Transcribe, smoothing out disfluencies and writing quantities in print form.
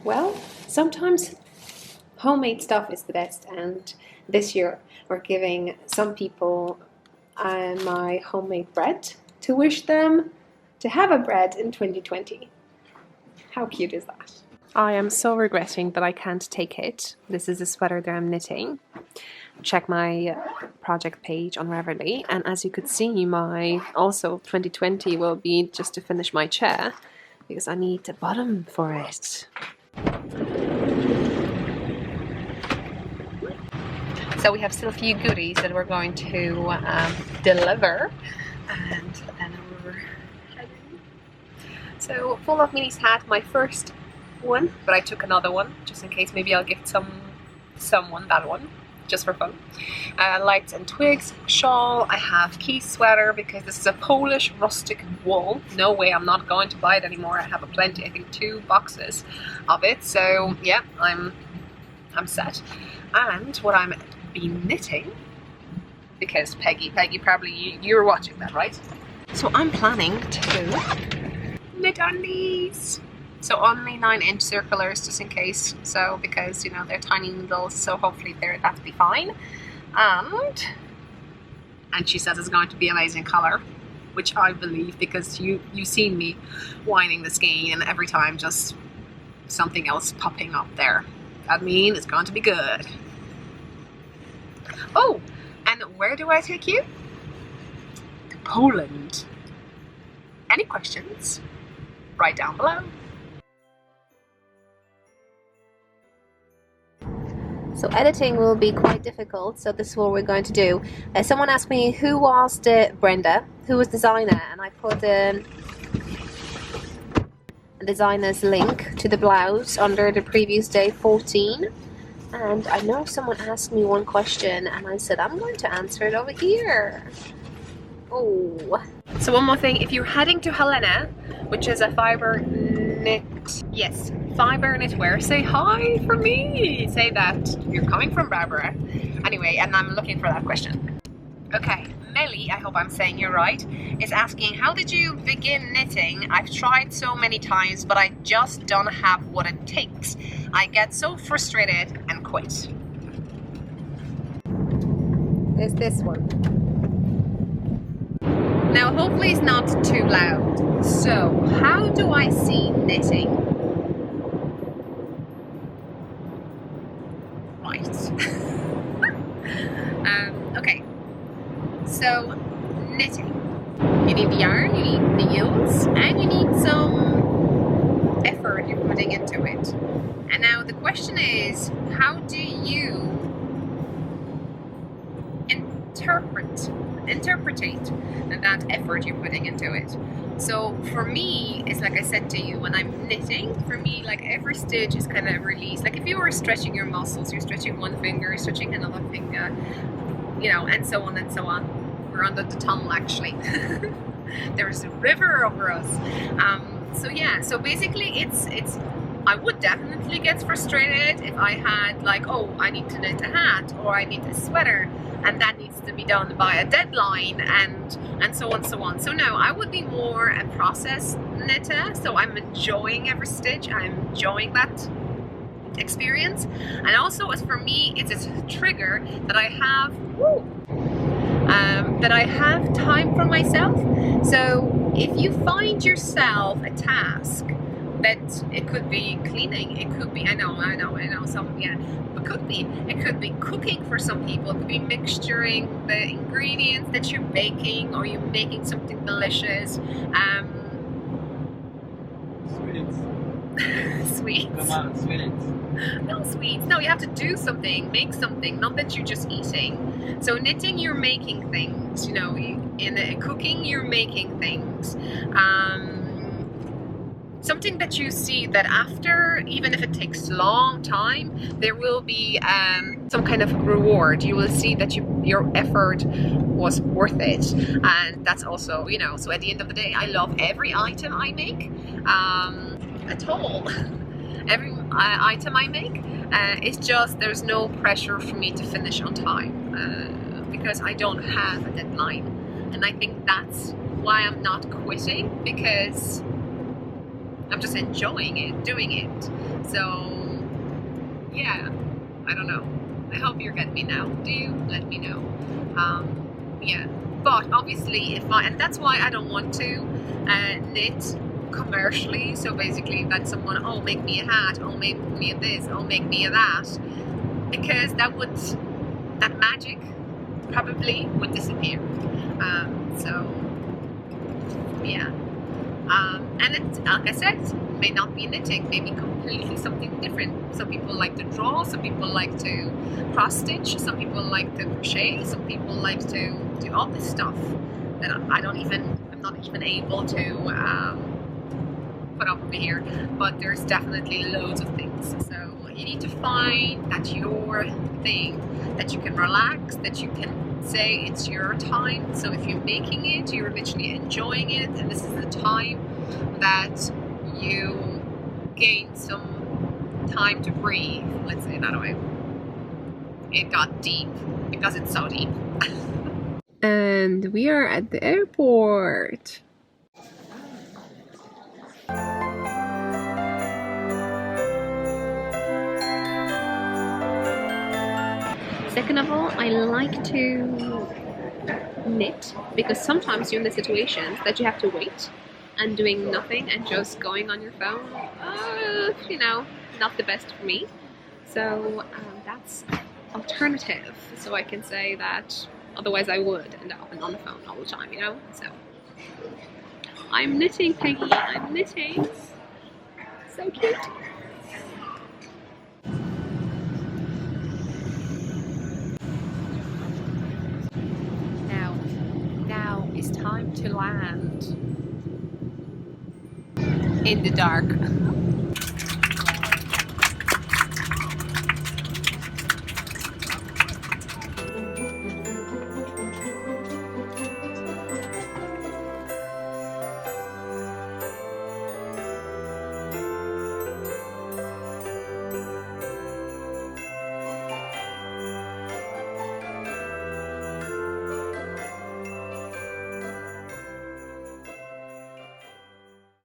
Well, sometimes homemade stuff is the best, and this year we're giving some people my homemade bread to wish them to have a bread in 2020. How cute is that? I am so regretting that I can't take it. This is a sweater that I'm knitting. Check my project page on Ravelry, and as you could see, my also 2020 will be just to finish my chair because I need a bottom for it. So we have still a few goodies that we're going to deliver, and then we're heading. So Full of Minis had my first one, but I took another one just in case. Maybe I'll gift someone that one just for fun. Lights and Twigs shawl. I have Key sweater because this is a Polish rustic wool. No way, I'm not going to buy it anymore. I have a plenty, I think 2 boxes of it. So yeah, I'm set. And what I'm been knitting, because Peggy probably you were watching that, right? So I'm planning to knit on these. So only 9-inch circulars just in case. So because you know they're tiny needles, so hopefully that'll be fine. And she says it's going to be amazing color, which I believe because you've seen me winding the skein and every time just something else popping up there. I mean, it's going to be good. Oh, and where do I take you? To Poland. Any questions? Write down below. So editing will be quite difficult, so this is what we're going to do. Someone asked me who was Brenda, who was designer, and I put a designer's link to the blouse under the previous day 14. And I know someone asked me one question and I said I'm going to answer it over here. Oh. So one more thing, if you're heading to Helena, which is a fiber knit, yes, fiber knitwear, say hi for me. Say that you're coming from Barbara. Anyway, and I'm looking for that question. Okay, Melly, I hope I'm saying you're right, is asking, how did you begin knitting? I've tried so many times, but I just don't have what it takes. I get so frustrated and quit. There's this one. Now, hopefully it's not too loud. So, how do I see knitting? Right. Okay. So, knitting. You need the yarn, you need needles, and you need some effort you're putting into it. And now the question is, how do you interpretate that effort you're putting into it? So for me, it's like I said to you, when I'm knitting, for me, like every stitch is kind of release. Like if you were stretching your muscles, you're stretching one finger, you're stretching another finger, you know, and so on and so on. We're under the tunnel actually. There's a river over us. So yeah, so basically it's I would definitely get frustrated if I had like, oh, I need to knit a hat or I need a sweater and that needs to be done by a deadline and so on, so on. So no, I would be more a process knitter. So I'm enjoying every stitch. I'm enjoying that experience. And also as for me, it's a trigger that I have time for myself. So if you find yourself a task that it could be cleaning, it could be, I know, some, yeah, it could be cooking for some people, it could be mixturing the ingredients that you're baking or you're making something delicious. Sweets. Come on, sweets. No sweets. No, you have to do something, make something, not that you're just eating. So knitting, you're making things. You know, in cooking, you're making things. Something that you see that after, even if it takes a long time, there will be some kind of reward. You will see that your effort was worth it, and that's also, you know, so at the end of the day, I love every item I make at all. Every item I make, it's just there's no pressure for me to finish on time because I don't have a deadline, and I think that's why I'm not quitting, because I'm just enjoying it, doing it. So yeah, I don't know. I hope you're getting me now. Do you? Let me know. Yeah, but obviously and that's why I don't want to knit commercially. So basically that someone, oh, make me a hat, oh, make me a this, oh, make me a that, because that magic probably would disappear. So yeah. And it's, like I said, may not be knitting, maybe completely something different. Some people like to draw, some people like to cross stitch, some people like to crochet, some people like to do all this stuff that I'm not even able to put up over here. But there's definitely loads of things. So you need to find that your thing, that you can relax, that you can say it's your time. So if you're making it, you're literally enjoying it, and this is the time that you gain some time to breathe, let's say it that way. It got deep because it's so deep. And we are at the airport. Second of all, I like to knit because sometimes you're in the situations that you have to wait and doing nothing and just going on your phone, you know, not the best for me. So that's alternative. So I can say that otherwise I would end up on the phone all the time, you know. So I'm knitting, Peggy. I'm knitting. So cute. It's time to land in the dark.